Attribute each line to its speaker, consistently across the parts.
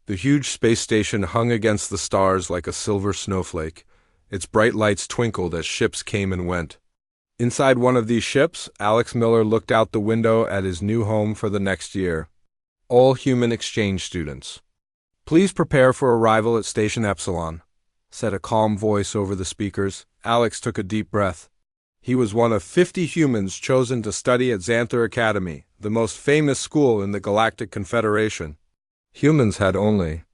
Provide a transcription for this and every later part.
Speaker 1: The huge space station hung against the stars like a silver snowflake. Its bright lights twinkled as ships came and went. Inside one of these ships, Alex Miller looked out the window at his new home for the next year. All human exchange students. "Please prepare for arrival at Station Epsilon," said a calm voice over the speakers. Alex took a deep breath. He was one of 50 humans chosen to study at Xanther Academy, the most famous school in the Galactic Confederation. Humans had only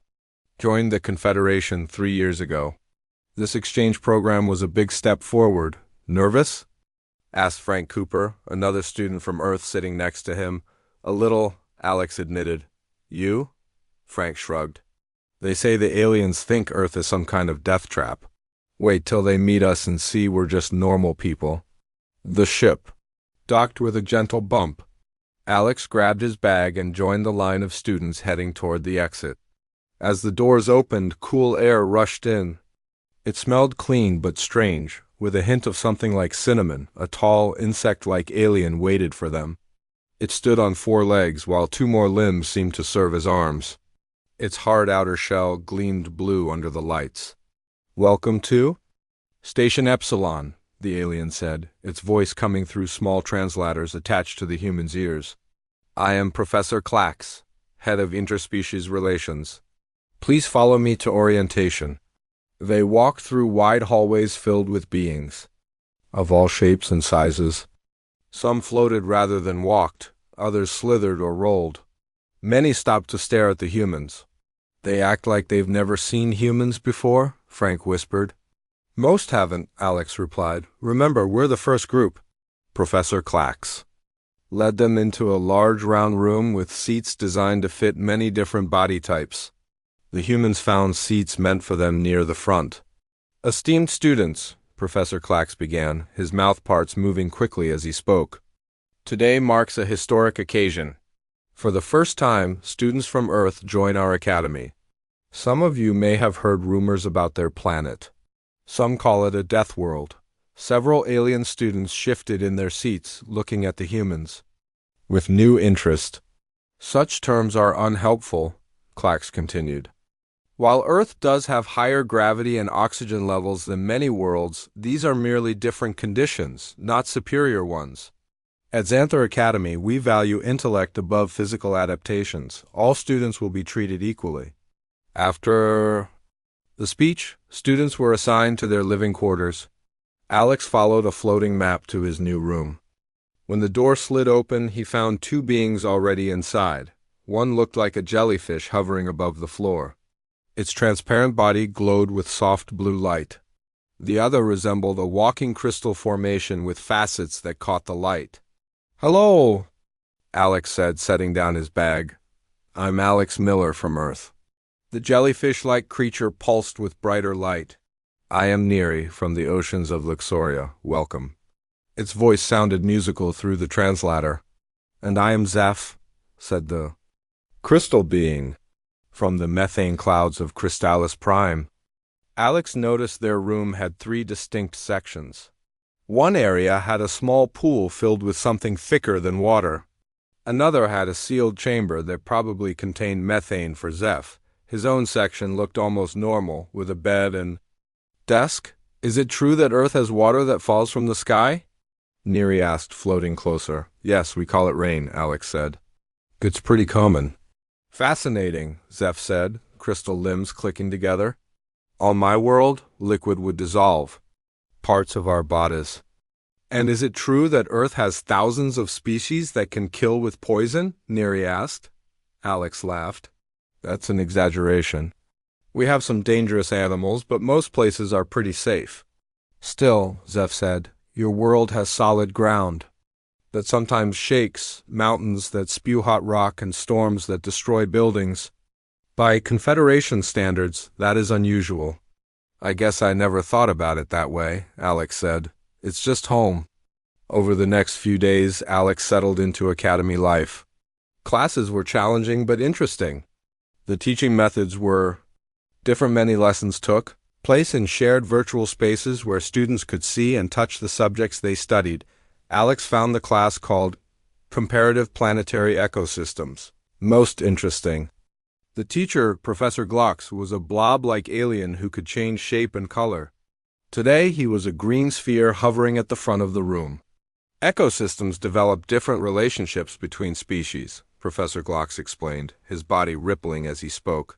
Speaker 1: joined the Confederation 3 years ago. This exchange program was a big step forward. "Nervous?" asked Frank Cooper, another student from Earth sitting next to him. "A little," Alex admitted. "You?" Frank shrugged. "They say the aliens think Earth is some kind of death trap. Wait till they meet us and see we're just normal people." The ship docked with a gentle bump. Alex grabbed his bag and joined the line of students heading toward the exit. As the doors opened, cool air rushed in. It smelled clean but strange, with a hint of something like cinnamon. A tall, insect-like alien waited for them. It stood on 4 legs, while 2 more limbs seemed to serve as arms. Its hard outer shell gleamed blue under the lights. "Welcome to Station Epsilon," the alien said, its voice coming through small translators attached to the human's ears. "I am Professor Clax, head of interspecies relations. Please follow me to orientation." They walked through wide hallways filled with beings of all shapes and sizes. Some floated rather than walked, others slithered or rolled. Many stopped to stare at the humans. "They act like they've never seen humans before," Frank whispered. "Most haven't," Alex replied. "Remember, we're the first group." Professor Clax led them into a large round room with seats designed to fit many different body types. The humans found seats meant for them near the front. "Esteemed students," Professor Clax began, his mouth parts moving quickly as he spoke. "Today marks a historic occasion. For the first time, students from Earth join our academy. Some of you may have heard rumors about their planet. Some call it a Deathworld." Several alien students shifted in their seats, looking at the humans with new interest. "Such terms are unhelpful," Clax continued. "While Earth does have higher gravity and oxygen levels than many worlds, these are merely different conditions, not superior ones. At Xanther Academy, we value intellect above physical adaptations. All students will be treated equally." After the speech, students were assigned to their living quarters. Alex followed a floating map to his new room. When the door slid open, he found 2 beings already inside. One looked like a jellyfish hovering above the floor. Its transparent body glowed with soft blue light. The other resembled a walking crystal formation with facets that caught the light. "Hello," Alex said, setting down his bag. "I'm Alex Miller from Earth." The jellyfish-like creature pulsed with brighter light. "I am Neri from the oceans of Luxoria. Welcome." Its voice sounded musical through the translator. "And I am Zeph," said the crystal being, "from the methane clouds of Crystallis Prime." Alex noticed their room had 3 distinct sections. One area had a small pool filled with something thicker than water. Another had a sealed chamber that probably contained methane for Zeph. His own section looked almost normal, with a bed and desk. "Is it true that Earth has water that falls from the sky?" Neri asked, floating closer. "Yes, we call it rain," Alex said. "It's pretty common." "Fascinating," Zeph said, crystal limbs clicking together. "On my world, liquid would dissolve parts of our bodies." "And is it true that Earth has thousands of species that can kill with poison?" Neri asked. Alex laughed. "That's an exaggeration. We have some dangerous animals, but most places are pretty safe." "Still," Zeph said, "your world has solid ground that sometimes shakes, mountains that spew hot rock, and storms that destroy buildings. By Confederation standards, that is unusual." "I guess I never thought about it that way," Alex said. "It's just home." Over the next few days, Alex settled into academy life. Classes were challenging but interesting. The teaching methods were different. Many lessons took place in shared virtual spaces where students could see and touch the subjects they studied. Alex found the class called Comparative Planetary Ecosystems most interesting. The teacher, Professor Glox, was a blob-like alien who could change shape and color. Today, he was a green sphere hovering at the front of the room. Ecosystems develop different relationships between species, Professor Glox explained, his body rippling as he spoke.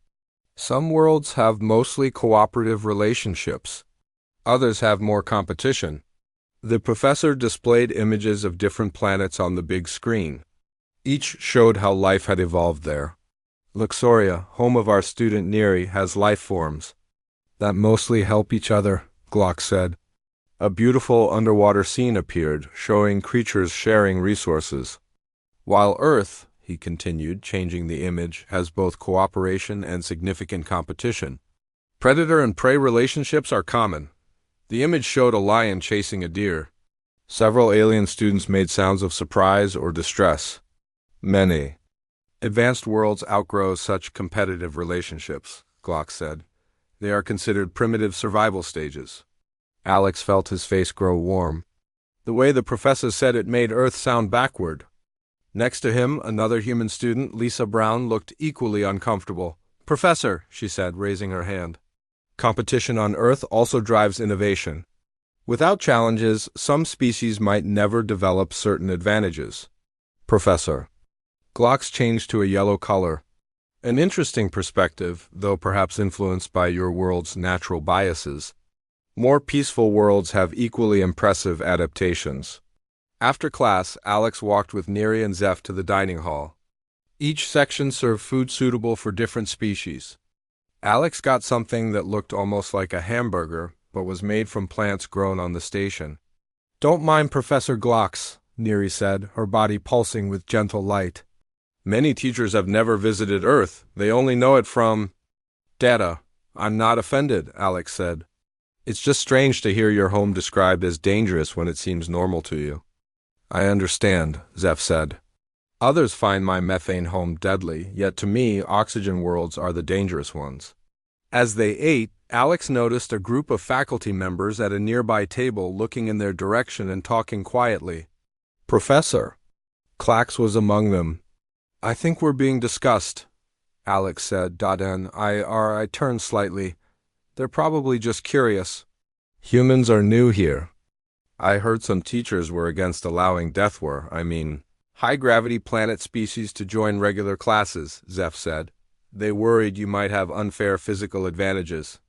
Speaker 1: Some worlds have mostly cooperative relationships. Others have more competition. The professor displayed images of different planets on the big screen. Each showed how life had evolved there. Luxoria, home of our student Neri, has life forms that mostly help each other, Glock said. A beautiful underwater scene appeared, showing creatures sharing resources. While Earth, he continued, changing the image, has both cooperation and significant competition. Predator and prey relationships are common. The image showed a lion chasing a deer. Several alien students made sounds of surprise or distress. Many advanced worlds outgrow such competitive relationships, Glock said. They are considered primitive survival stages. Alex felt his face grow warm. The way the professor said it made Earth sound backward. Next to him, another human student, Lisa Brown, looked equally uncomfortable. Professor, she said, raising her hand. Competition on Earth also drives innovation. Without challenges, some species might never develop certain advantages. Professor. Glox changed to a yellow color. An interesting perspective, though perhaps influenced by your world's natural biases. More peaceful worlds have equally impressive adaptations. After class, Alex walked with Neri and Zeph to the dining hall. Each section served food suitable for different species. Alex got something that looked almost like a hamburger, but was made from plants grown on the station. Don't mind Professor Glox, Neri said, her body pulsing with gentle light. Many teachers have never visited Earth. They only know it from data. I'm not offended, Alex said. It's just strange to hear your home described as dangerous when it seems normal to you. I understand, Zeph said. Others find my methane home deadly, yet to me, oxygen worlds are the dangerous ones. As they ate, Alex noticed a group of faculty members at a nearby table looking in their direction and talking quietly. Professor. Clax was among them. I think we're being discussed, Alex said. I turned slightly. They're probably just curious. Humans are new here. I heard some teachers were against allowing high-gravity planet species to join regular classes, Zeph said. They worried you might have unfair physical advantages.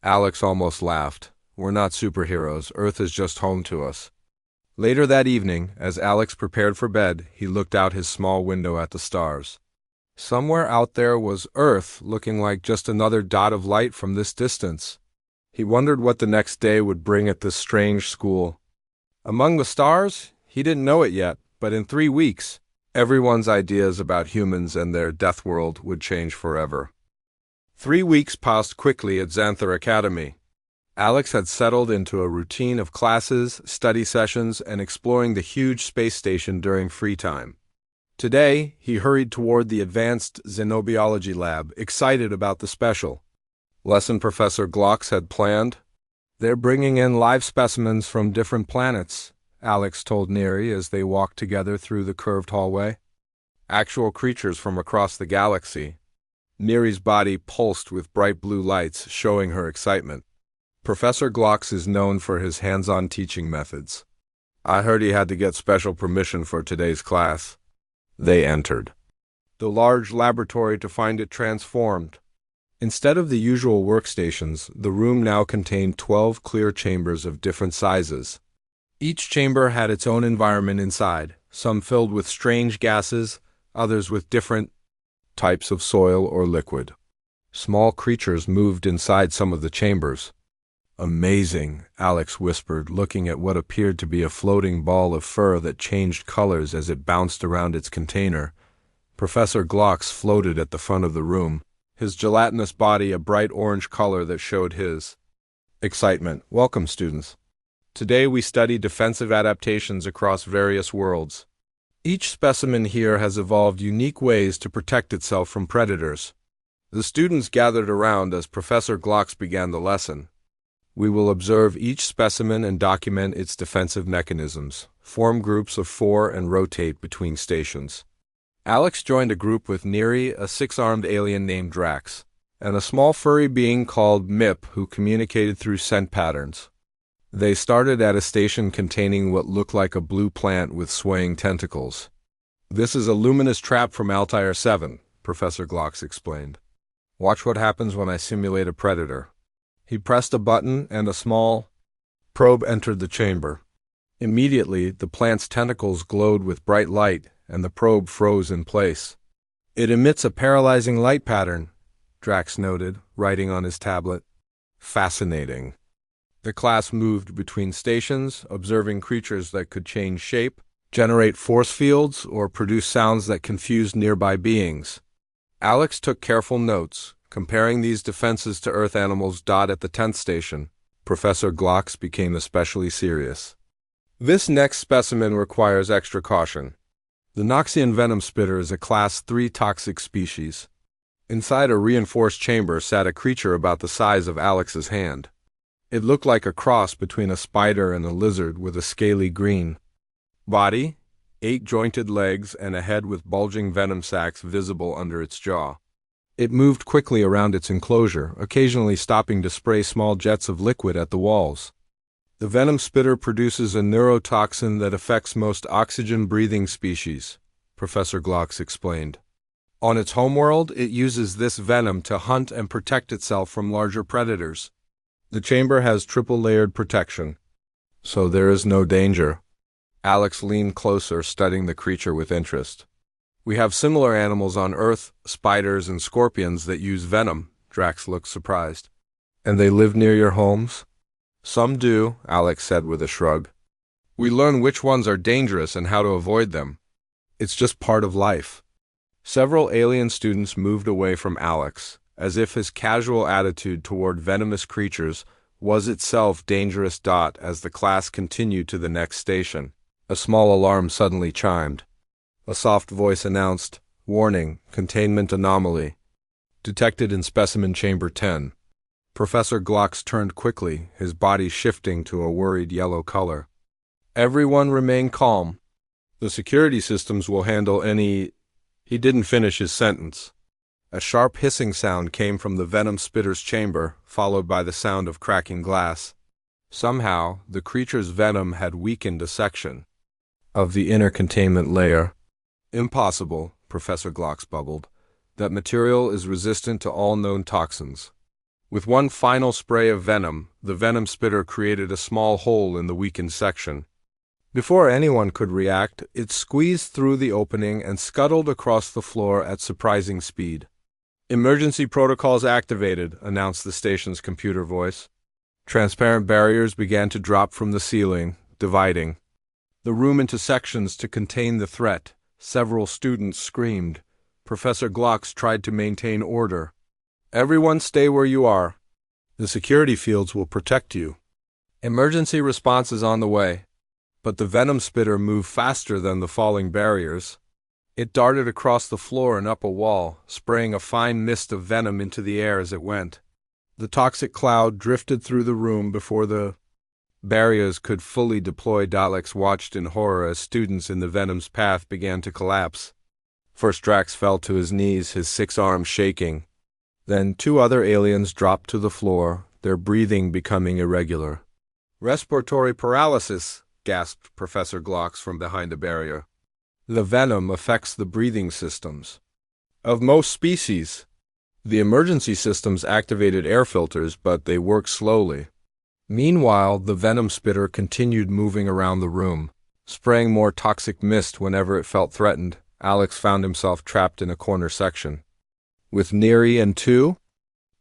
Speaker 1: Alex almost laughed. We're not superheroes. Earth is just home to us. Later that evening, as Alex prepared for bed, he looked out his small window at the stars. Somewhere out there was Earth, looking like just another dot of light from this distance. He wondered what the next day would bring at this strange school. Among the stars, he didn't know it yet, but in 3 weeks, everyone's ideas about humans and their Deathworld would change forever. 3 weeks passed quickly at Xanthar Academy. Alex had settled into a routine of classes, study sessions, and exploring the huge space station during free time. Today, he hurried toward the advanced xenobiology lab, excited about the special lesson Professor Glox had planned. They're bringing in live specimens from different planets, Alex told Neri as they walked together through the curved hallway. Actual creatures from across the galaxy. Neri's body pulsed with bright blue lights, showing her excitement. Professor Glox is known for his hands-on teaching methods. I heard he had to get special permission for today's class. They entered the large laboratory to find it transformed. Instead of the usual workstations, the room now contained 12 clear chambers of different sizes. Each chamber had its own environment inside, some filled with strange gases, others with different types of soil or liquid. Small creatures moved inside some of the chambers. Amazing, Alex whispered, looking at what appeared to be a floating ball of fur that changed colors as it bounced around its container. Professor Glox floated at the front of the room, his gelatinous body a bright orange color that showed his excitement. Welcome, students. Today we study defensive adaptations across various worlds. Each specimen here has evolved unique ways to protect itself from predators. The students gathered around as Professor Glox began the lesson. We will observe each specimen and document its defensive mechanisms, form groups of 4 and rotate between stations. Alex joined a group with Neri, a six-armed alien named Drax, and a small furry being called Mip who communicated through scent patterns. They started at a station containing what looked like a blue plant with swaying tentacles. "This is a luminous trap from Altair 7, Professor Glox explained. "Watch what happens when I simulate a predator." He pressed a button and a small probe entered the chamber. Immediately, the plant's tentacles glowed with bright light and the probe froze in place. "It emits a paralyzing light pattern," Drax noted, writing on his tablet. "Fascinating." The class moved between stations, observing creatures that could change shape, generate force fields, or produce sounds that confused nearby beings. Alex took careful notes, comparing these defenses to Earth animals. At the 10th station, Professor Glox became especially serious. "This next specimen requires extra caution. The Noxian venom spitter is a Class 3 toxic species." Inside a reinforced chamber sat a creature about the size of Alex's hand. It looked like a cross between a spider and a lizard with a scaly green body, 8 jointed legs, and a head with bulging venom sacs visible under its jaw. It moved quickly around its enclosure, occasionally stopping to spray small jets of liquid at the walls. "The venom spitter produces a neurotoxin that affects most oxygen-breathing species," Professor Glox explained. "On its homeworld, it uses this venom to hunt and protect itself from larger predators. The chamber has triple-layered protection, so there is no danger." Alex leaned closer, studying the creature with interest. "We have similar animals on Earth, spiders and scorpions that use venom." Drax looked surprised. "And they live near your homes?" "Some do," Alex said with a shrug. "We learn which ones are dangerous and how to avoid them. It's just part of life." Several alien students moved away from Alex, as if his casual attitude toward venomous creatures was itself dangerous. As the class continued to the next station, a small alarm suddenly chimed. A soft voice announced, "Warning, containment anomaly detected in specimen chamber 10. Professor Glox turned quickly, his body shifting to a worried yellow color. "Everyone remain calm. The security systems will handle any—" He didn't finish his sentence. A sharp hissing sound came from the venom spitter's chamber, followed by the sound of cracking glass. Somehow, the creature's venom had weakened a section of the inner containment layer. "Impossible," Professor Glox bubbled. "That material is resistant to all known toxins." With one final spray of venom, the venom spitter created a small hole in the weakened section. Before anyone could react, it squeezed through the opening and scuttled across the floor at surprising speed. "Emergency protocols activated," announced the station's computer voice. Transparent barriers began to drop from the ceiling, dividing the room into sections to contain the threat. Several students screamed. Professor Glox tried to maintain order. "Everyone stay where you are. The security fields will protect you. Emergency response is on the way." But the venom spitter moved faster than the falling barriers. It darted across the floor and up a wall, spraying a fine mist of venom into the air as it went. The toxic cloud drifted through the room before the barriers could fully deploy. Daleks watched in horror as students in the venom's path began to collapse. First Drax fell to his knees, his 6 arms shaking. Then 2 other aliens dropped to the floor, their breathing becoming irregular. "Respiratory paralysis," gasped Professor Glox from behind a barrier. "The venom affects the breathing systems of most species." The emergency systems activated air filters, but they worked slowly. Meanwhile, the venom spitter continued moving around the room, spraying more toxic mist whenever it felt threatened. Alex found himself trapped in a corner section, with Neri and 2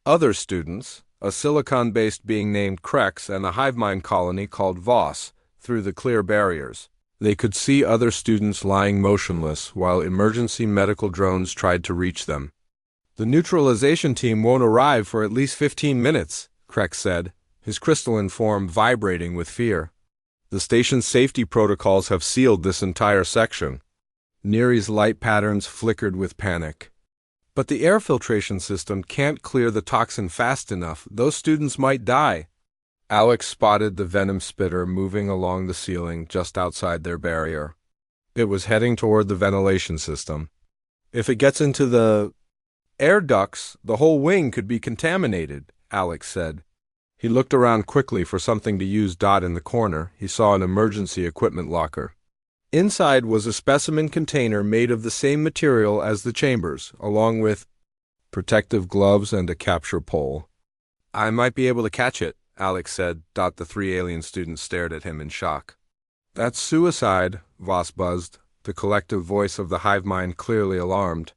Speaker 1: other students, a silicon-based being named Krex and a hive mind colony called Voss. Through the clear barriers, they could see other students lying motionless while emergency medical drones tried to reach them. "The neutralization team won't arrive for at least 15 minutes, Krex said, his crystalline form vibrating with fear. "The station's safety protocols have sealed this entire section." Neri's light patterns flickered with panic. "But the air filtration system can't clear the toxin fast enough. Those students might die." Alex spotted the venom spitter moving along the ceiling just outside their barrier. It was heading toward the ventilation system. If it gets into the air ducts, the whole wing could be contaminated, Alex said. He looked around quickly for something to use. In the corner, he saw an emergency equipment locker. Inside was a specimen container made of the same material as the chambers, along with protective gloves and a capture pole. I might be able to catch it, Alex said. The three alien students stared at him in shock. That's suicide, Voss buzzed, the collective voice of the hive mind clearly alarmed.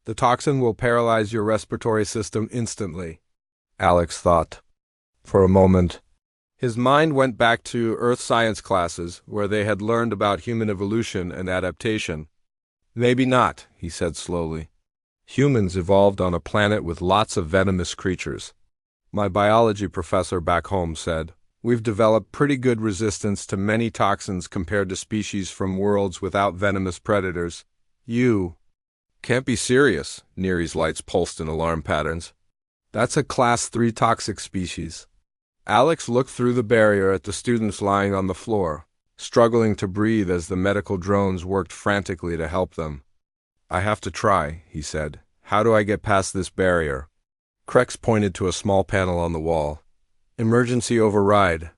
Speaker 1: The toxin will paralyze your respiratory system instantly, Alex thought. For a moment, his mind went back to Earth science classes, where they had learned about human evolution and adaptation. Maybe not, he said slowly. Humans evolved on a planet with lots of venomous creatures. My biology professor back home said, we've developed pretty good resistance to many toxins compared to species from worlds without venomous predators. You can't be serious, Neri's lights pulsed in alarm patterns. That's a Class 3 toxic species. Alex looked through the barrier at the students lying on the floor, struggling to breathe as the medical drones worked frantically to help them. I have to try, he said. How do I get past this barrier? Krex pointed to a small panel on the wall. Emergency override.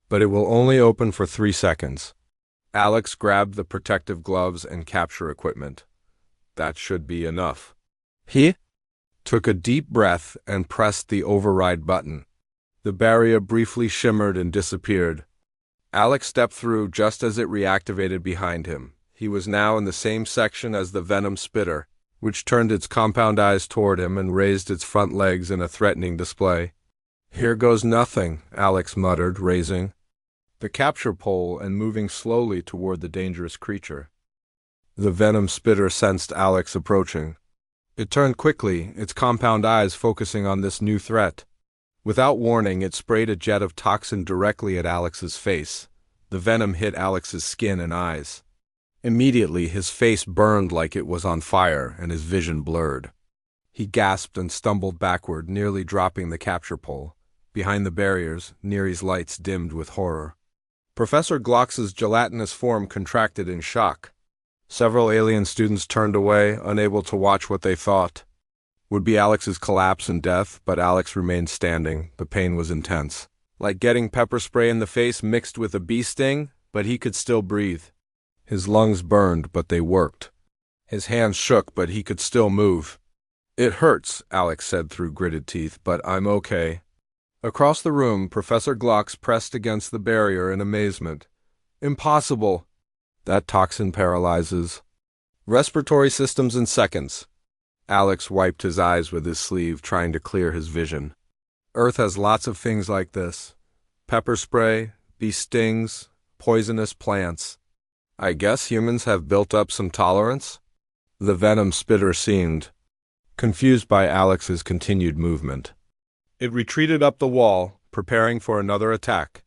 Speaker 1: But it will only open for 3 seconds. Alex grabbed the protective gloves and capture equipment. That should be enough. He took a deep breath and pressed the override button. The barrier briefly shimmered and disappeared. Alex stepped through just as it reactivated behind him. He was now in the same section as the Venom spitter, which turned its compound eyes toward him and raised its front legs in a threatening display. Here goes nothing, Alex muttered, raising the capture pole and moving slowly toward the dangerous creature. The Venom spitter sensed Alex approaching. It turned quickly, its compound eyes focusing on this new threat. Without warning, it sprayed a jet of toxin directly at Alex's face. The venom hit Alex's skin and eyes. Immediately, his face burned like it was on fire, and his vision blurred. He gasped and stumbled backward, nearly dropping the capture pole. Behind the barriers, Neri's lights dimmed with horror. Professor Glox's gelatinous form contracted in shock. Several alien students turned away, unable to watch what they thought would be Alex's collapse and death, but Alex remained standing. The pain was intense. Like getting pepper spray in the face mixed with a bee sting, but he could still breathe. His lungs burned, but they worked. His hands shook, but he could still move. It hurts, Alex said through gritted teeth, but I'm okay. Across the room, Professor Glox pressed against the barrier in amazement. Impossible! That toxin paralyzes respiratory systems in seconds. Alex wiped his eyes with his sleeve, trying to clear his vision. Earth has lots of things like this. Pepper spray, bee stings, poisonous plants. I guess humans have built up some tolerance? The venom spitter seemed confused by Alex's continued movement. It retreated up the wall, preparing for another attack.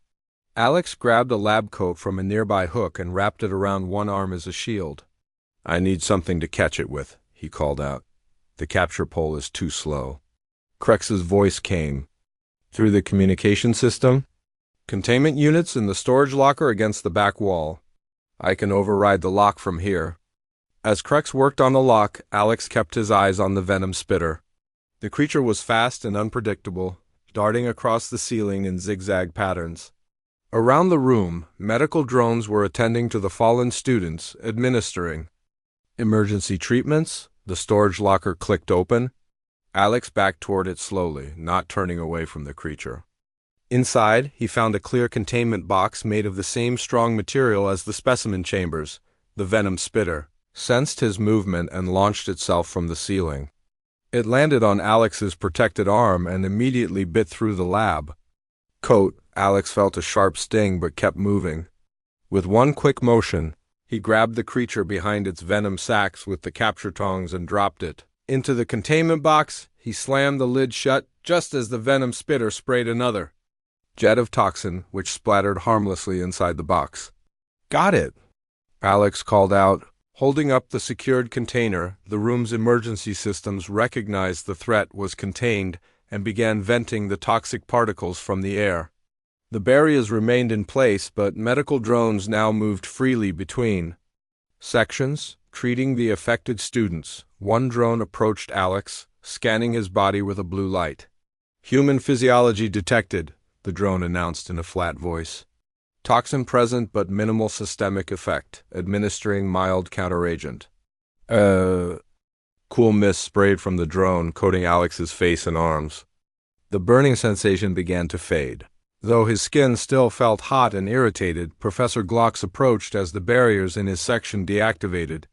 Speaker 1: Alex grabbed a lab coat from a nearby hook and wrapped it around one arm as a shield. I need something to catch it with, he called out. The capture pole is too slow. Krex's voice came. Through the communication system? Containment units in the storage locker against the back wall. I can override the lock from here. As Krex worked on the lock, Alex kept his eyes on the venom spitter. The creature was fast and unpredictable, darting across the ceiling in zigzag patterns. Around the room, medical drones were attending to the fallen students, administering emergency treatments. The storage locker clicked open. Alex backed toward it slowly, not turning away from the creature. Inside, he found a clear containment box made of the same strong material as the specimen chambers. The venom spitter sensed his movement and launched itself from the ceiling. It landed on Alex's protected arm and immediately bit through the lab coat. Alex felt a sharp sting but kept moving. With one quick motion, he grabbed the creature behind its venom sacs with the capture tongs and dropped it into the containment box. He slammed the lid shut just as the venom spitter sprayed another jet of toxin, which splattered harmlessly inside the box. Got it, Alex called out. Holding up the secured container, the room's emergency systems recognized the threat was contained and began venting the toxic particles from the air. The barriers remained in place, but medical drones now moved freely between sections, Treating the affected students, one drone approached Alex, scanning his body with a blue light. Human physiology detected, the drone announced in a flat voice. Toxin present but minimal systemic effect, administering mild counteragent. Cool mist sprayed from the drone, coating Alex's face and arms. The burning sensation began to fade. Though his skin still felt hot and irritated, Professor Glocks approached as the barriers in his section deactivated.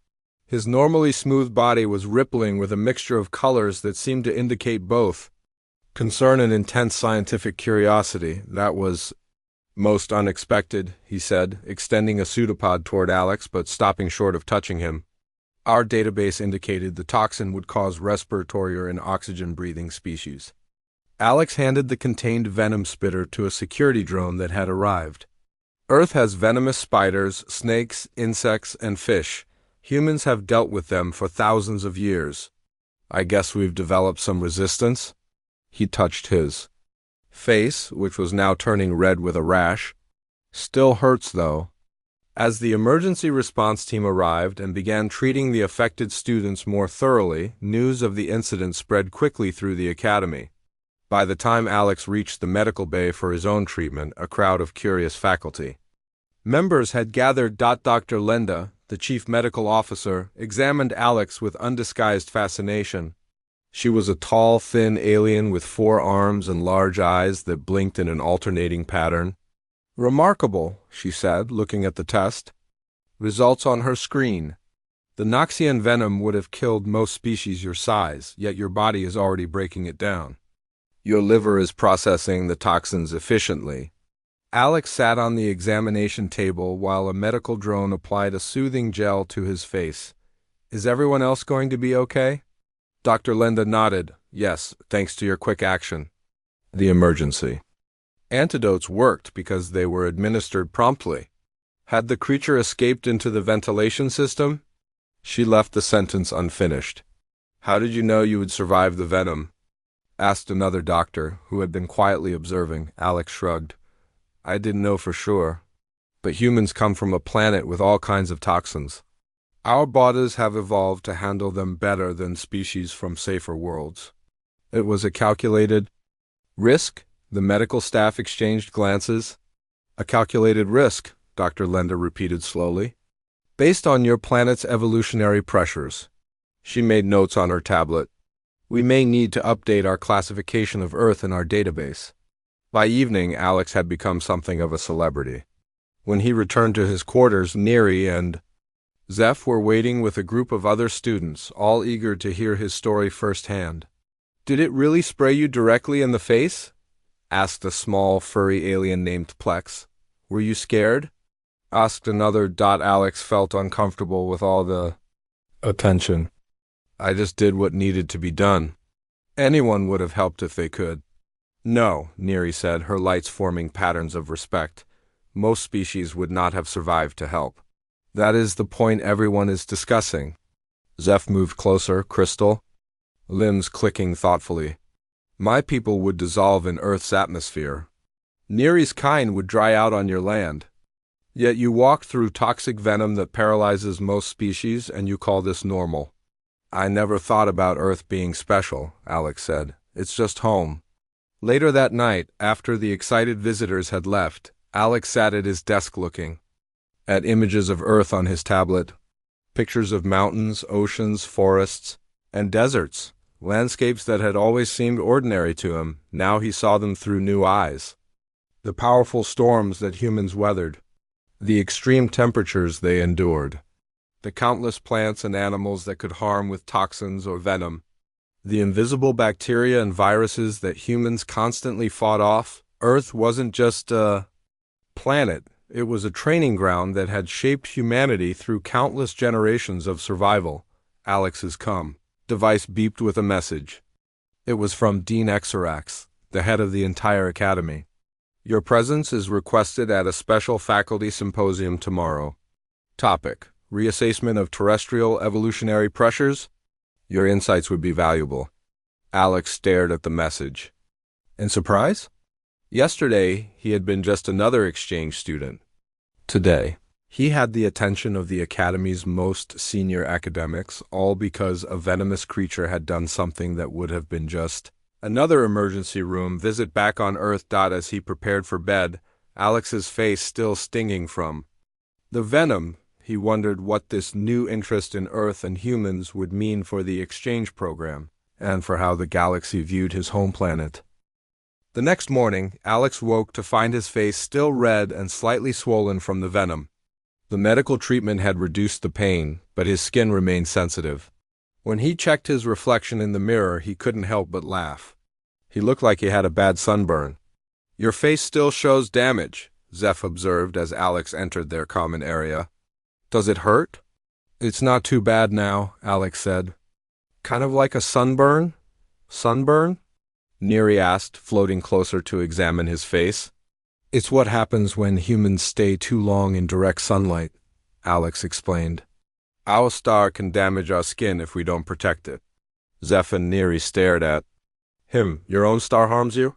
Speaker 1: His normally smooth body was rippling with a mixture of colors that seemed to indicate both concern and intense scientific curiosity. That was most unexpected, he said, extending a pseudopod toward Alex but stopping short of touching him. Our database indicated the toxin would cause respiratory and oxygen-breathing species. Alex handed the contained venom spitter to a security drone that had arrived. Earth has venomous spiders, snakes, insects, and fish. Humans have dealt with them for thousands of years. I guess we've developed some resistance? He touched his face, which was now turning red with a rash. Still hurts, though. As the emergency response team arrived and began treating the affected students more thoroughly, news of the incident spread quickly through the academy. By the time Alex reached the medical bay for his own treatment, a crowd of curious faculty members had gathered. Dr. Lenda, the chief medical officer, examined Alex with undisguised fascination. She was a tall, thin alien with 4 arms and large eyes that blinked in an alternating pattern. Remarkable, she said, looking at the test. Results on her screen. The Noxian venom would have killed most species your size, yet your body is already breaking it down. Your liver is processing the toxins efficiently. Alex sat on the examination table while a medical drone applied a soothing gel to his face. Is everyone else going to be okay? Dr. Lenda nodded. Yes, thanks to your quick action. The emergency antidotes worked because they were administered promptly. Had the creature escaped into the ventilation system? She left the sentence unfinished. How did you know you would survive the venom? Asked another doctor, who had been quietly observing. Alex shrugged. I didn't know for sure. But humans come from a planet with all kinds of toxins. Our bodies have evolved to handle them better than species from safer worlds. It was a calculated risk. The medical staff exchanged glances. A calculated risk, Dr. Lenda repeated slowly. Based on your planet's evolutionary pressures. She made notes on her tablet. We may need to update our classification of Earth in our database. By evening, Alex had become something of a celebrity. When he returned to his quarters, Neri and Zeph were waiting with a group of other students, all eager to hear his story firsthand. Did it really spray you directly in the face? Asked a small, furry alien named Plex. Were you scared? Asked another. Alex felt uncomfortable with all the attention. I just did what needed to be done. Anyone would have helped if they could. No, Neri said, her lights forming patterns of respect. Most species would not have survived to help. That is the point everyone is discussing. Zeph moved closer. Crystal, limbs clicking thoughtfully. My people would dissolve in Earth's atmosphere. Neri's kind would dry out on your land. Yet you walk through toxic venom that paralyzes most species, and you call this normal. I never thought about Earth being special, Alex said. It's just home. Later that night, after the excited visitors had left, Alex sat at his desk looking at images of Earth on his tablet. Pictures of mountains, oceans, forests, and deserts. Landscapes that had always seemed ordinary to him. Now he saw them through new eyes. The powerful storms that humans weathered. The extreme temperatures they endured. The countless plants and animals that could harm with toxins or venom. The invisible bacteria and viruses that humans constantly fought off. Earth wasn't just a planet. It was a training ground that had shaped humanity through countless generations of survival. Alex has come. Device beeped with a message. It was from Dean Exarax, the head of the entire academy. Your presence is requested at a special faculty symposium tomorrow. Topic: Reassessment of terrestrial evolutionary pressures. Your insights would be valuable. Alex stared at the message. In surprise? Yesterday, he had been just another exchange student. Today, He had the attention of the Academy's most senior academics, all because a venomous creature had done something that would have been just another emergency room visit back on Earth. As he prepared for bed, Alex's face still stinging from the venom, he wondered what this new interest in Earth and humans would mean for the exchange program, and for how the galaxy viewed his home planet. The next morning, Alex woke to find his face still red and slightly swollen from the venom. The medical treatment had reduced the pain, but his skin remained sensitive. When he checked his reflection in the mirror, he couldn't help but laugh. He looked like he had a bad sunburn. "Your face still shows damage," Zeph observed as Alex entered their common area. "Does it hurt?" "It's not too bad now," Alex said. "Kind of like a sunburn?" "Sunburn?" Neri asked, floating closer to examine his face. "It's what happens when humans stay too long in direct sunlight," Alex explained. "Our star can damage our skin if we don't protect it." Zeph and Neri stared at him. "Your own star harms you?"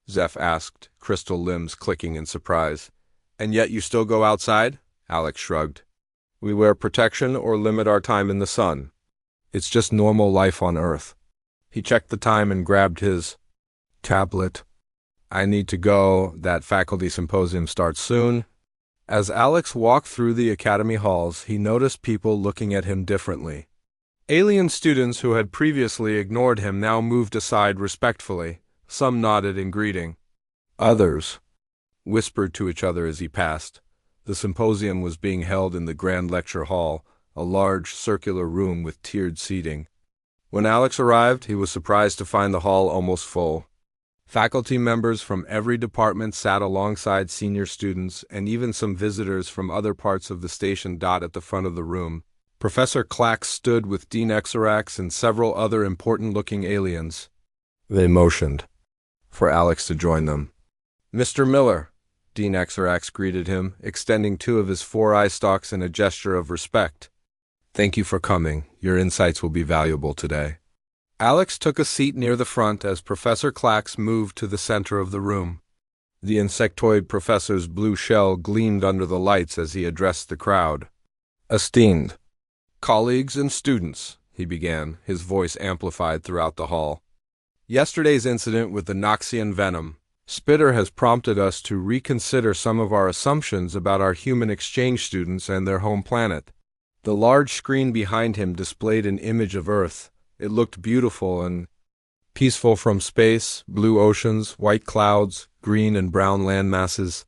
Speaker 1: Zeph asked, crystal limbs clicking in surprise. "And yet you still go outside?" Alex shrugged. "We wear protection or limit our time in the sun. It's just normal life on Earth." He checked the time and grabbed his tablet. "I need to go. That faculty symposium starts soon." As Alex walked through the academy halls, he noticed people looking at him differently. Alien students who had previously ignored him now moved aside respectfully. Some nodded in greeting. Others whispered to each other as he passed. The symposium was being held in the Grand Lecture Hall, a large circular room with tiered seating. When Alex arrived, he was surprised to find the hall almost full. Faculty members from every department sat alongside senior students, and even some visitors from other parts of the station. At the front of the room, Professor Clax stood with Dean Exarax and several other important-looking aliens. They motioned for Alex to join them. "Mr. Miller," Dean Exarax greeted him, extending two of his 4 eye stalks in a gesture of respect. "Thank you for coming. Your insights will be valuable today." Alex took a seat near the front as Professor Clax moved to the center of the room. The insectoid professor's blue shell gleamed under the lights as he addressed the crowd. "Esteemed colleagues and students," he began, his voice amplified throughout the hall. "Yesterday's incident with the Noxian venom spitter has prompted us to reconsider some of our assumptions about our human exchange students and their home planet." The large screen behind him displayed an image of Earth. It looked beautiful and peaceful from space, blue oceans, white clouds, green and brown land masses.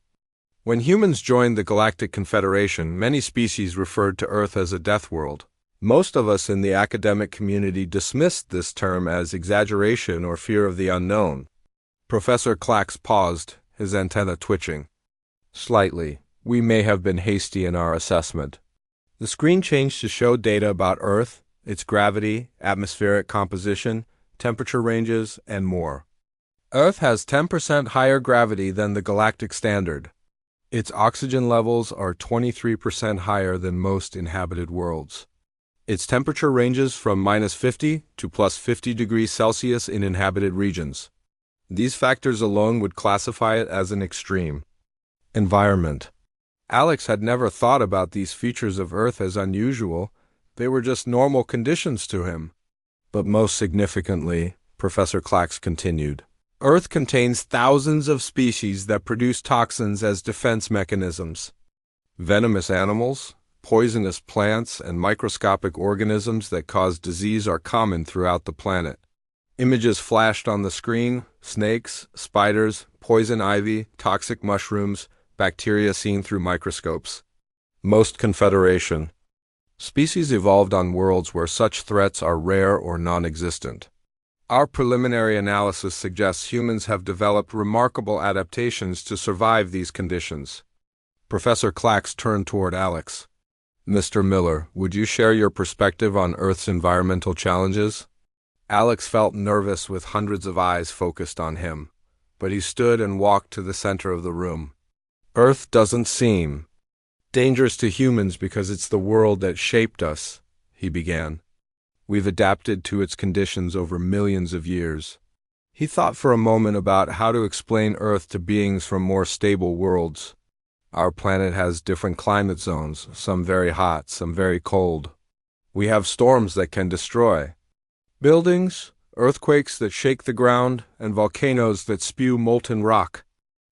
Speaker 1: When humans joined the Galactic Confederation, many species referred to Earth as a death world. Most of us in the academic community dismissed this term as exaggeration or fear of the unknown. Professor Clax paused, his antenna twitching slightly. "We may have been hasty in our assessment." The screen changed to show data about Earth, its gravity, atmospheric composition, temperature ranges, and more. Earth has 10% higher gravity than the galactic standard. Its oxygen levels are 23% higher than most inhabited worlds. Its temperature ranges from -50 to +50 degrees Celsius in inhabited regions. These factors alone would classify it as an extreme environment. Alex had never thought about these features of Earth as unusual. They were just normal conditions to him. But most significantly, Professor Clax continued, Earth contains thousands of species that produce toxins as defense mechanisms. Venomous animals, poisonous plants, and microscopic organisms that cause disease are common throughout the planet. Images flashed on the screen: snakes, spiders, poison ivy, toxic mushrooms, bacteria seen through microscopes. Most Confederation species evolved on worlds where such threats are rare or non-existent. Our preliminary analysis suggests humans have developed remarkable adaptations to survive these conditions. Professor Clax turned toward Alex. "Mr. Miller, would you share your perspective on Earth's environmental challenges?" Alex felt nervous with hundreds of eyes focused on him, but he stood and walked to the center of the room. "Earth doesn't seem dangerous to humans because it's the world that shaped us," he began. "We've adapted to its conditions over millions of years." He thought for a moment about how to explain Earth to beings from more stable worlds. Our planet has different climate zones, some very hot, some very cold. We have storms that can destroy buildings, earthquakes that shake the ground, and volcanoes that spew molten rock.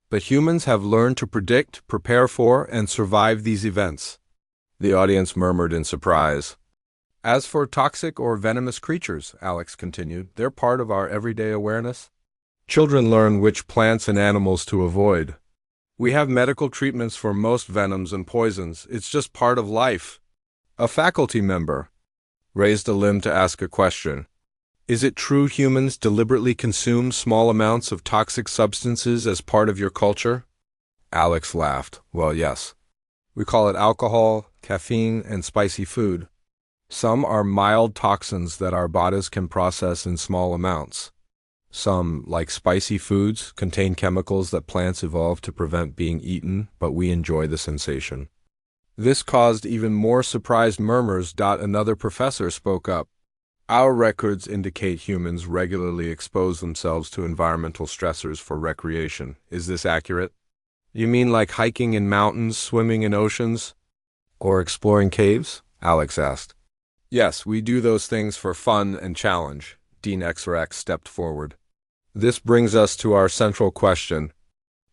Speaker 1: But humans have learned to predict, prepare for, and survive these events. The audience murmured in surprise. As for toxic or venomous creatures, Alex continued, they're part of our everyday awareness. Children learn which plants and animals to avoid. We have medical treatments for most venoms and poisons. It's just part of life. A faculty member raised a limb to ask a question. Is it true humans deliberately consume small amounts of toxic substances as part of your culture? Alex laughed. Well, yes. We call it alcohol, caffeine, and spicy food. Some are mild toxins that our bodies can process in small amounts. Some, like spicy foods, contain chemicals that plants evolved to prevent being eaten, but we enjoy the sensation. This caused even more surprised murmurs. Another professor spoke up. Our records indicate humans regularly expose themselves to environmental stressors for recreation. Is this accurate? You mean like hiking in mountains, swimming in oceans, or exploring caves? Alex asked. Yes, we do those things for fun and challenge. Dean Xerax stepped forward. This brings us to our central question.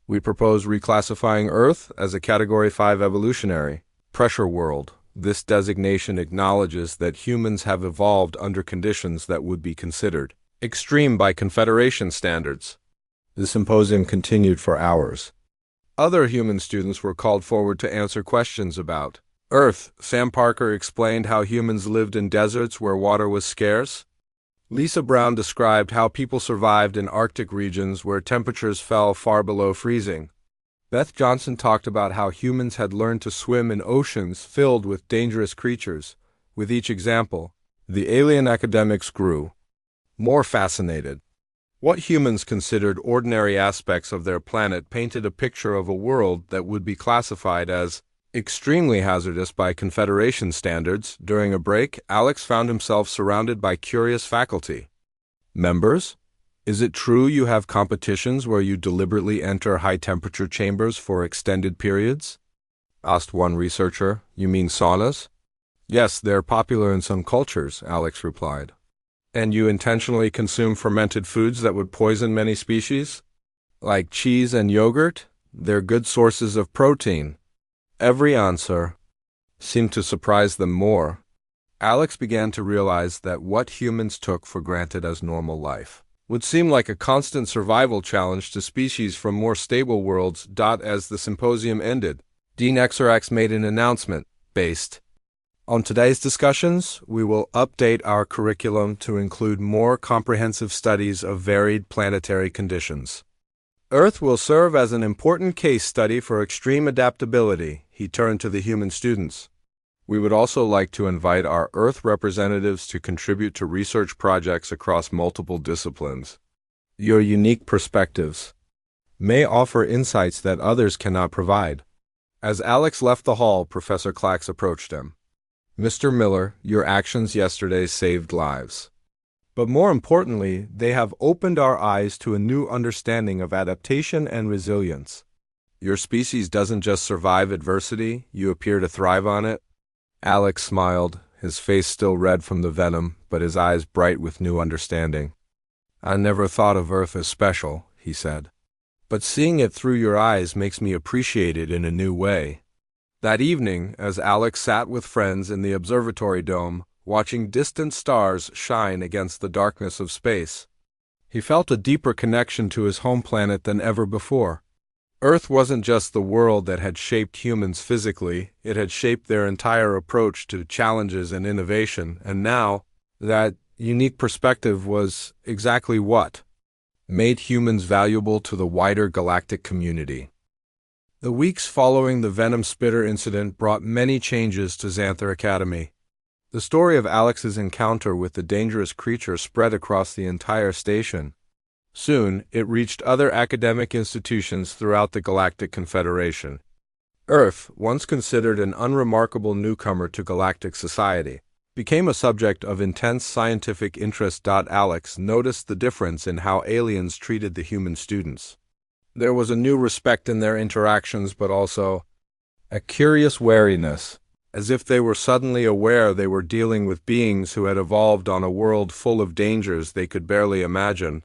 Speaker 1: We propose reclassifying Earth as a Category 5 evolutionary pressure world. This designation acknowledges that humans have evolved under conditions that would be considered extreme by Confederation standards. The symposium continued for hours. Other human students were called forward to answer questions about Earth. Sam Parker explained how humans lived in deserts where water was scarce. Lisa Brown described how people survived in Arctic regions where temperatures fell far below freezing. Beth Johnson talked about how humans had learned to swim in oceans filled with dangerous creatures. With each example, the alien academics grew more fascinated. What humans considered ordinary aspects of their planet painted a picture of a world that would be classified as extremely hazardous by Confederation standards. During a break, Alex found himself surrounded by curious faculty members. Is it true you have competitions where you deliberately enter high-temperature chambers for extended periods? Asked one researcher. You mean saunas? Yes, they're popular in some cultures, Alex replied. And you intentionally consume fermented foods that would poison many species? Like cheese and yogurt? They're good sources of protein. Every answer seemed to surprise them more. Alex began to realize that what humans took for granted as normal life would seem like a constant survival challenge to species from more stable worlds. As the symposium ended, Dean Xerax made an announcement. Based on today's discussions, we will update our curriculum to include more comprehensive studies of varied planetary conditions. Earth will serve as an important case study for extreme adaptability. He turned to the human students. We would also like to invite our Earth representatives to contribute to research projects across multiple disciplines. Your unique perspectives may offer insights that others cannot provide. As Alex left the hall, Professor Clax approached him. Mr. Miller, your actions yesterday saved lives. But more importantly, they have opened our eyes to a new understanding of adaptation and resilience. Your species doesn't just survive adversity, you appear to thrive on it. Alex smiled, his face still red from the venom, but his eyes bright with new understanding. I never thought of Earth as special, he said. But seeing it through your eyes makes me appreciate it in a new way. That evening, as Alex sat with friends in the observatory dome, watching distant stars shine against the darkness of space, he felt a deeper connection to his home planet than ever before. Earth wasn't just the world that had shaped humans physically, it had shaped their entire approach to challenges and innovation, and now, that unique perspective was exactly what made humans valuable to the wider galactic community. The weeks following the Venom Spitter incident brought many changes to Xanther Academy. The story of Alex's encounter with the dangerous creature spread across the entire station. Soon, it reached other academic institutions throughout the Galactic Confederation. Earth, once considered an unremarkable newcomer to galactic society, became a subject of intense scientific interest. Alex noticed the difference in how aliens treated the human students. There was a new respect in their interactions, but also a curious wariness, as if they were suddenly aware they were dealing with beings who had evolved on a world full of dangers they could barely imagine.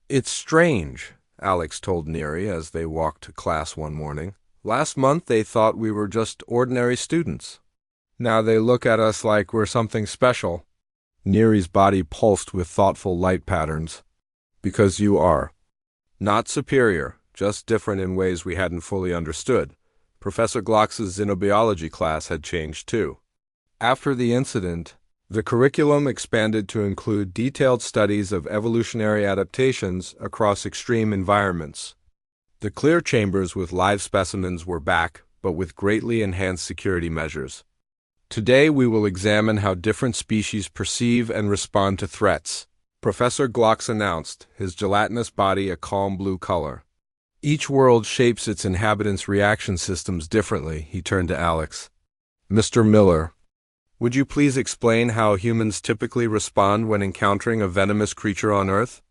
Speaker 1: "It's strange," Alex told Neri as they walked to class one morning. "Last month they thought we were just ordinary students. Now they look at us like we're something special." Neri's body pulsed with thoughtful light patterns. "Because you are. Not superior, just different in ways we hadn't fully understood." Professor Glock's xenobiology class had changed too. After the incident, the curriculum expanded to include detailed studies of evolutionary adaptations across extreme environments. The clear chambers with live specimens were back, but with greatly enhanced security measures. "Today we will examine how different species perceive and respond to threats," Professor Glock announced, his gelatinous body a calm blue color. "Each world shapes its inhabitants' reaction systems differently," he turned to Alex. "Mr. Miller, would you please explain how humans typically respond when encountering a venomous creature on Earth?"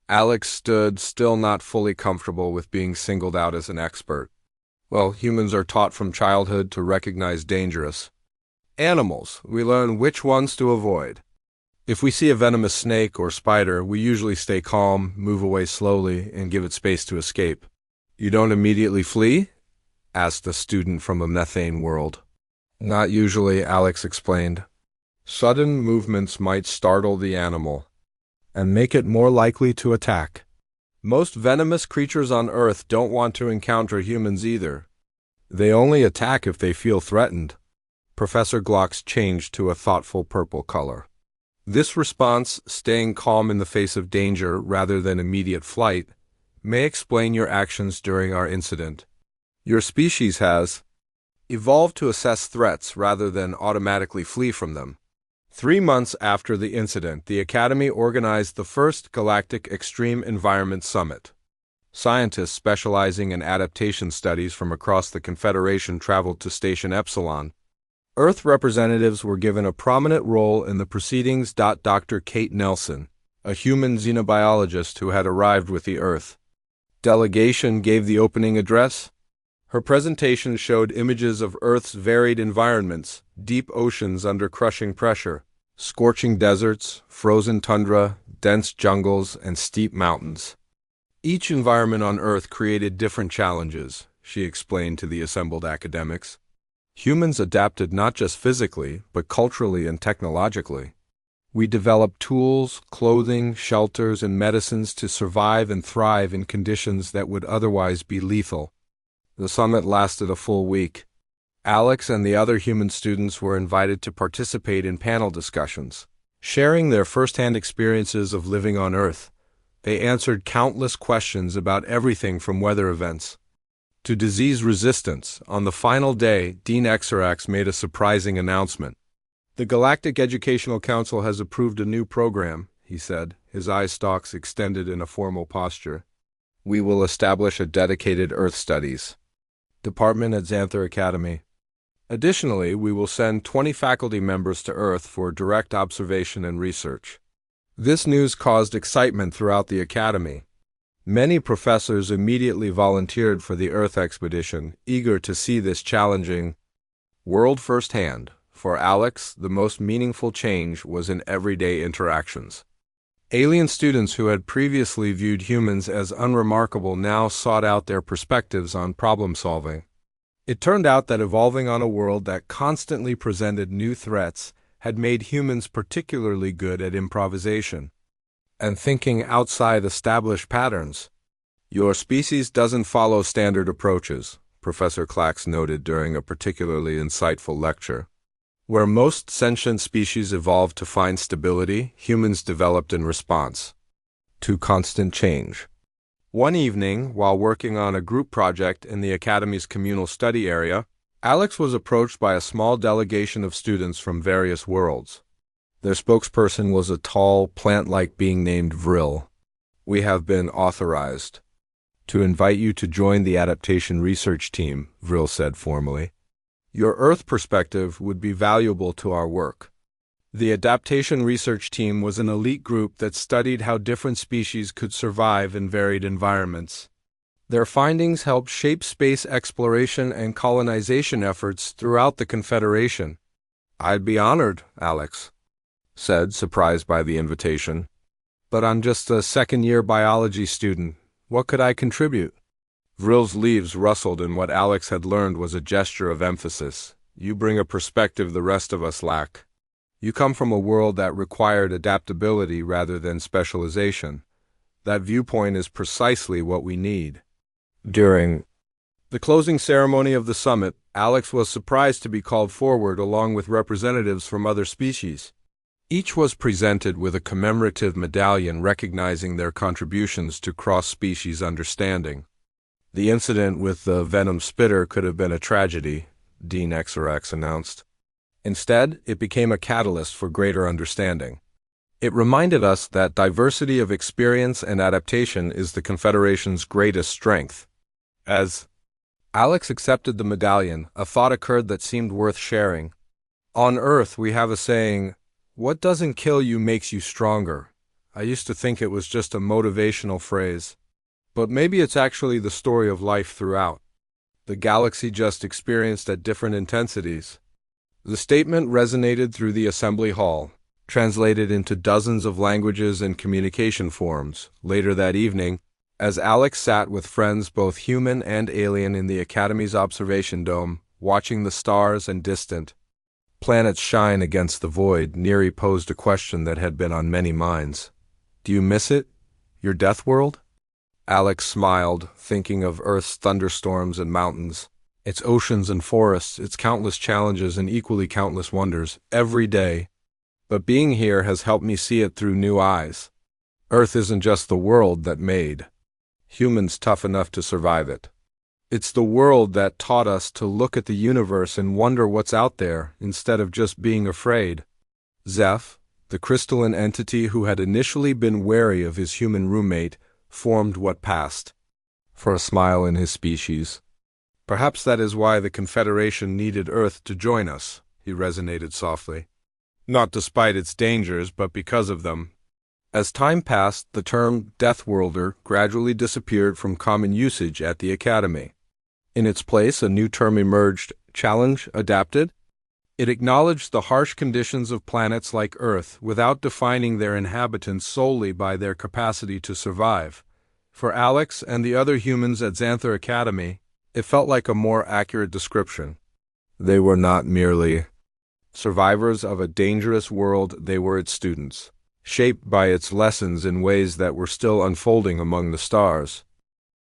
Speaker 1: Alex stood, still not fully comfortable with being singled out as an expert. "Well, humans are taught from childhood to recognize dangerous animals. We learn which ones to avoid. If we see a venomous snake or spider, we usually stay calm, move away slowly, and give it space to escape." "You don't immediately flee?" asked a student from a methane world. "Not usually," Alex explained. "Sudden movements might startle the animal and make it more likely to attack. Most venomous creatures on Earth don't want to encounter humans either. They only attack if they feel threatened." Professor Glock's changed to a thoughtful purple color. "This response, staying calm in the face of danger rather than immediate flight, may explain your actions during our incident. Your species has evolved to assess threats rather than automatically flee from them." 3 months after the incident, the Academy organized the first Galactic Extreme Environment Summit. Scientists specializing in adaptation studies from across the Confederation traveled to Station Epsilon. Earth representatives were given a prominent role in the proceedings. Dr. Kate Nelson, a human xenobiologist who had arrived with the Earth delegation, gave the opening address. Her presentation showed images of Earth's varied environments: deep oceans under crushing pressure, scorching deserts, frozen tundra, dense jungles, and steep mountains. Each environment on Earth created different challenges, she explained to the assembled academics. Humans adapted not just physically, but culturally and technologically. We developed tools, clothing, shelters, and medicines to survive and thrive in conditions that would otherwise be lethal. The summit lasted a full week. Alex and the other human students were invited to participate in panel discussions, sharing their first-hand experiences of living on Earth. They answered countless questions about everything from weather events to disease resistance. On the final day, Dean Exarax made a surprising announcement. "The Galactic Educational Council has approved a new program," he said, his eye stalks extended in a formal posture. "We will establish a dedicated Earth Studies department at Xanther Academy. Additionally, we will send 20 faculty members to Earth for direct observation and research." This news caused excitement throughout the Academy. Many professors immediately volunteered for the Earth expedition, eager to see this challenging world firsthand. For Alex, the most meaningful change was in everyday interactions. Alien students who had previously viewed humans as unremarkable now sought out their perspectives on problem-solving. It turned out that evolving on a world that constantly presented new threats had made humans particularly good at improvisation and thinking outside established patterns. "Your species doesn't follow standard approaches," Professor Clax noted during a particularly insightful lecture. "Where most sentient species evolved to find stability, humans developed in response to constant change." One evening, while working on a group project in the Academy's communal study area, Alex was approached by a small delegation of students from various worlds. Their spokesperson was a tall, plant-like being named Vril. "We have been authorized to invite you to join the adaptation research team," Vril said formally. "Your Earth perspective would be valuable to our work." The adaptation research team was an elite group that studied how different species could survive in varied environments. Their findings helped shape space exploration and colonization efforts throughout the Confederation. "I'd be honored," Alex said, surprised by the invitation. "But I'm just a second-year biology student. What could I contribute?" Vrill's leaves rustled, and what Alex had learned was a gesture of emphasis. "You bring a perspective the rest of us lack. You come from a world that required adaptability rather than specialization. That viewpoint is precisely what we need." During the closing ceremony of the summit, Alex was surprised to be called forward along with representatives from other species. Each was presented with a commemorative medallion recognizing their contributions to cross-species understanding. "The incident with the Venom spitter could have been a tragedy," Dean XRX announced. "Instead, it became a catalyst for greater understanding. It reminded us that diversity of experience and adaptation is the Confederation's greatest strength." As Alex accepted the medallion, a thought occurred that seemed worth sharing. "On Earth, we have a saying, 'What doesn't kill you makes you stronger.' I used to think it was just a motivational phrase. But maybe it's actually the story of life throughout. The galaxy just experienced at different intensities." The statement resonated through the assembly hall, translated into dozens of languages and communication forms. Later that evening, as Alex sat with friends both human and alien in the Academy's observation dome, watching the stars and distant planets shine against the void, Neri posed a question that had been on many minds. "Do you miss it? Your Deathworld?" Alex smiled, thinking of Earth's thunderstorms and mountains, its oceans and forests, its countless challenges and equally countless wonders, every day. "But being here has helped me see it through new eyes. Earth isn't just the world that made humans tough enough to survive it. It's the world that taught us to look at the universe and wonder what's out there, instead of just being afraid." Zeph, the crystalline entity who had initially been wary of his human roommate, formed what passed for a smile in his species. "Perhaps that is why the Confederation needed Earth to join us," he resonated softly. "Not despite its dangers, but because of them." As time passed, the term Deathworlder gradually disappeared from common usage at the Academy. In its place, a new term emerged, Challenge Adapted. It acknowledged the harsh conditions of planets like Earth without defining their inhabitants solely by their capacity to survive. For Alex and the other humans at Xanther Academy, it felt like a more accurate description. They were not merely survivors of a dangerous world, they were its students, shaped by its lessons in ways that were still unfolding among the stars.